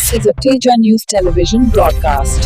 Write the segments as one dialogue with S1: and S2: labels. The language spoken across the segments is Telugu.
S1: This is a Teja News Television broadcast.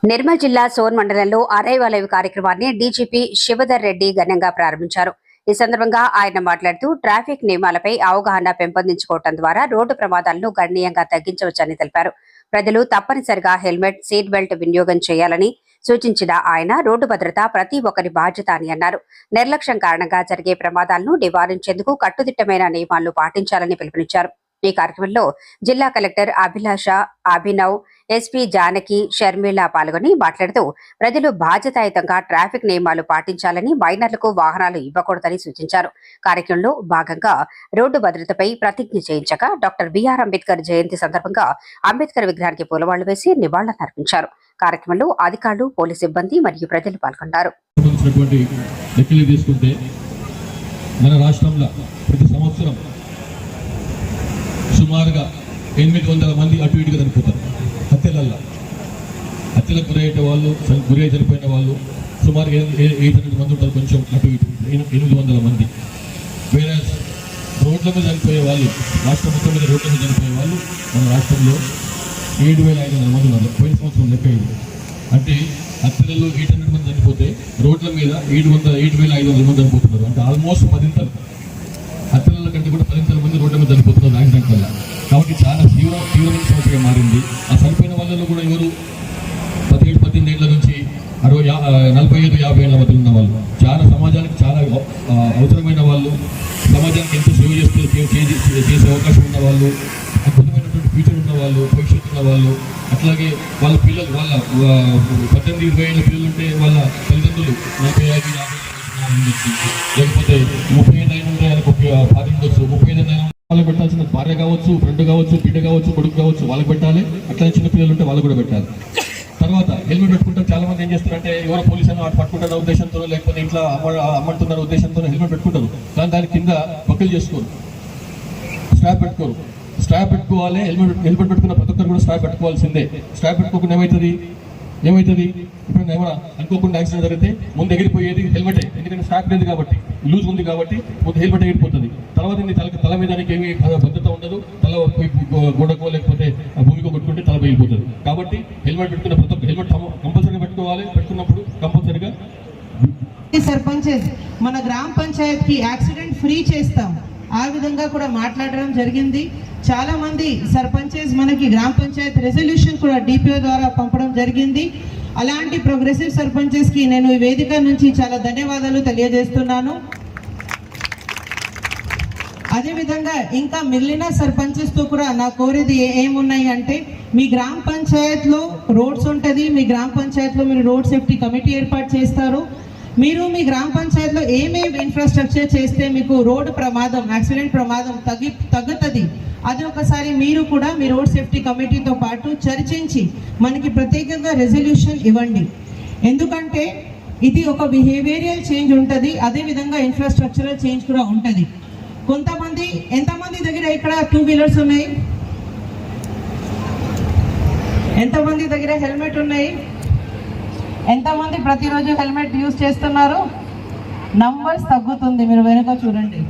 S2: Nirmal జిల్లా సోన్ మండలంలో అరైవాలవి కార్యక్రమాన్ని డీజీపీ శివధర్ రెడ్డి ఘనంగా ప్రారంభించారు. ఈ సందర్భంగా ఆయన మాట్లాడుతూ ట్రాఫిక్ నియమాలపై అవగాహన పెంపొందించుకోవడం ద్వారా రోడ్డు ప్రమాదాలను గణనీయంగా తగ్గించవచ్చని తెలిపారు. ప్రజలు తప్పనిసరిగా హెల్మెట్, సీట్ బెల్ట్ వినియోగం చేయాలని సూచించిన ఆయన రోడ్డు భద్రత ప్రతి ఒక్కరి బాధ్యత అని అన్నారు. నిర్లక్ష్యం కారణంగా జరిగే ప్రమాదాలను నివారించేందుకు కట్టుదిట్టమైన నియమాలను పాటించాలని పిలుపునిచ్చారు. ఈ కార్యక్రమంలో జిల్లా కలెక్టర్ అభిలాష, అభినవ్, ఎస్పీ జానకి, షర్మిల పాల్గొని మాట్లాడుతూ ప్రజలు బాధ్యతాయుతంగా ట్రాఫిక్ నియమాలు పాటించాలని, మైనర్లకు వాహనాలు ఇవ్వకూడదని సూచించారు. కార్యక్రమంలో భాగంగా రోడ్డు భద్రతపై ప్రతిజ్ఞ చేయించగా డాక్టర్ బిఆర్ అంబేద్కర్ జయంతి సందర్భంగా అంబేద్కర్ విగ్రహానికి పూలమాళ్లు వేసి నివాళులర్పించారు. కార్యక్రమంలో అధికారులు, పోలీసు సిబ్బంది మరియు ప్రజలు పాల్గొన్నారు.
S3: మన రాష్ట్రంలో ప్రతి సంవత్సరం సుమారుగా 800 మంది అటు ఇటుగా చనిపోతారు. హత్యలకు గురయ్యే వాళ్ళు, గురై చనిపోయిన వాళ్ళు సుమారు 800 మంది ఉంటారు. కొంచెం అటు ఇటు 800 మంది. వేరే రోడ్ల మీద చనిపోయే వాళ్ళు, రాష్ట్రం మొత్తం మీద రోడ్ల మీద చనిపోయే వాళ్ళు మన రాష్ట్రంలో 7,500 మంది ఉన్నారు. పోయిన సంవత్సరం లెక్క ఇది. అంటే హత్యలలో 800 మంది చనిపోతే రోడ్ల మీద 7,500 మంది చనిపోతున్నారు. అంటే ఆల్మోస్ట్ 10 హత్యల కంటే కూడా 10 మంది రోడ్ల మీద చనిపోతున్నారు యాక్సిడెంట్ వల్ల. కాబట్టి చాలా తీవ్రమైన సమస్యగా మారింది. ఆ చనిపోయిన వాళ్ళలో కూడా ఎవరు 17-18 ఏళ్ల నుంచి 45-50 ఏళ్ల మధ్య ఉన్న వాళ్ళు, చాలా సమాజానికి చాలా అవసరమైన వాళ్ళు, సమాజానికి ఎంతో సేవ చేసే అవకాశం ఉన్న వాళ్ళు, అద్భుతమైనటువంటి ఫ్యూచర్ ఉన్న వాళ్ళు, భవిష్యత్తు ఉన్న వాళ్ళు, అట్లాగే వాళ్ళ పిల్లలు, వాళ్ళ 18-20 ఏళ్ళ పిల్లలు ఉంటే వాళ్ళ తల్లిదండ్రులు 45-50 లేకపోతే 35 అయినా ఉంటే ఆయనకు భార్య ఉండొచ్చు. 35 వాళ్ళకి పెట్టాల్సిన భార్య కావచ్చు, ఫ్రెండ్ కావచ్చు, బిడ్డ కావచ్చు, కొడుకు కావచ్చు, వాళ్ళకి పెట్టాలి. అట్లా చిన్న పిల్లలు ఉంటే వాళ్ళు కూడా పెట్టాలి. తర్వాత హెల్మెట్ పెట్టుకుంటారు. చాలా మంది ఏం చేస్తారంటే ఎవరో పోలీసు అని పట్టుకుంటున్న ఉద్దేశంతో, లేకపోతే ఇంట్లో అమ్మంటున్న ఉద్దేశంతో హెల్మెట్ పెట్టుకుంటారు. కానీ దాని కింద బక్కలు చేసుకోరు, స్ట్రాప్ పెట్టుకోరు. స్ట్రాప్ పెట్టుకోవాలి. హెల్మెట్ పెట్టుకున్న ప్రతి ఒక్కరు కూడా స్ట్రాప్ పెట్టుకోవాల్సిందే. స్ట్రాప్ పెట్టుకోకుండా ఏమవుతుంది ఇప్పుడు ఏమైనా అనుకోకుండా యాక్సిడెంట్ జరిగితే ముందు ఎగిరిపోయేది హెల్మెటే. ఎందుకంటే స్ట్రాప్ లేదు కాబట్టి, లూజ్ ఉంది కాబట్టి ముందు హెల్మెట్ ఎగిరిపోతుంది. తర్వాత నీ తల మీద ఏమి భద్రత ఉండదు. తల గోడకో లేకపోతే భూమికో కొట్టుకుంటే తల పగిలిపోతుంది. కాబట్టి హెల్మెట్ పెట్టుకున్న ప్రతి ఒక్క హెల్మెట్ కంపల్సరీగా పెట్టుకోవాలి. పెట్టుకున్నప్పుడు కంపల్సరీగా
S4: సర్పంచెస్ మన గ్రామ పంచాయతీకి యాక్సిడెంట్ ఫ్రీ చేస్తాం, ఆ విధంగా కూడా మాట్లాడడం జరిగింది. చాలా మంది సర్పంచెస్ మనకి గ్రామ పంచాయతీ రెజల్యూషన్ కూడా డిపిఓ ద్వారా పంపడం జరిగింది. అలాంటి ప్రోగ్రెసివ్ సర్పంచెస్ కి నేను ఈ వేదిక నుంచి చాలా ధన్యవాదాలు తెలియజేస్తున్నాను. అదేవిధంగా ఇంకా మిగిలిన సర్పంచెస్ తో కూడా నా కోరేది ఏమున్నాయి అంటే, మీ గ్రామ పంచాయత్లో రోడ్స్ ఉంటుంది, మీ గ్రామ పంచాయత్లో మీరు రోడ్ సేఫ్టీ కమిటీ ఏర్పాటు చేస్తారు. మీరు మీ గ్రామ పంచాయతీలో ఏమేమి ఇన్ఫ్రాస్ట్రక్చర్ చేస్తే మీకు రోడ్డు ప్రమాదం, యాక్సిడెంట్ ప్రమాదం తగ్గుతుంది, అది ఒకసారి మీరు కూడా మీ రోడ్ సేఫ్టీ కమిటీతో పాటు చర్చించి మనకి ప్రత్యేకంగా రెజల్యూషన్ ఇవ్వండి. ఎందుకంటే ఇది ఒక బిహేవియరల్ చేంజ్ ఉంటుంది, అదేవిధంగా ఇన్ఫ్రాస్ట్రక్చరల్ చేంజ్ కూడా ఉంటుంది. కొంతమంది, ఎంతమంది దగ్గర ఇక్కడ 2 వీలర్స్ ఉన్నాయి? ఎంతమంది దగ్గర హెల్మెట్ ఉన్నాయి? ఎంతమంది ప్రతిరోజు హెల్మెట్ యూజ్ చేస్తున్నారు? నంబర్స్ తగ్గుతుంది, మీరు వెనుక చూడండి.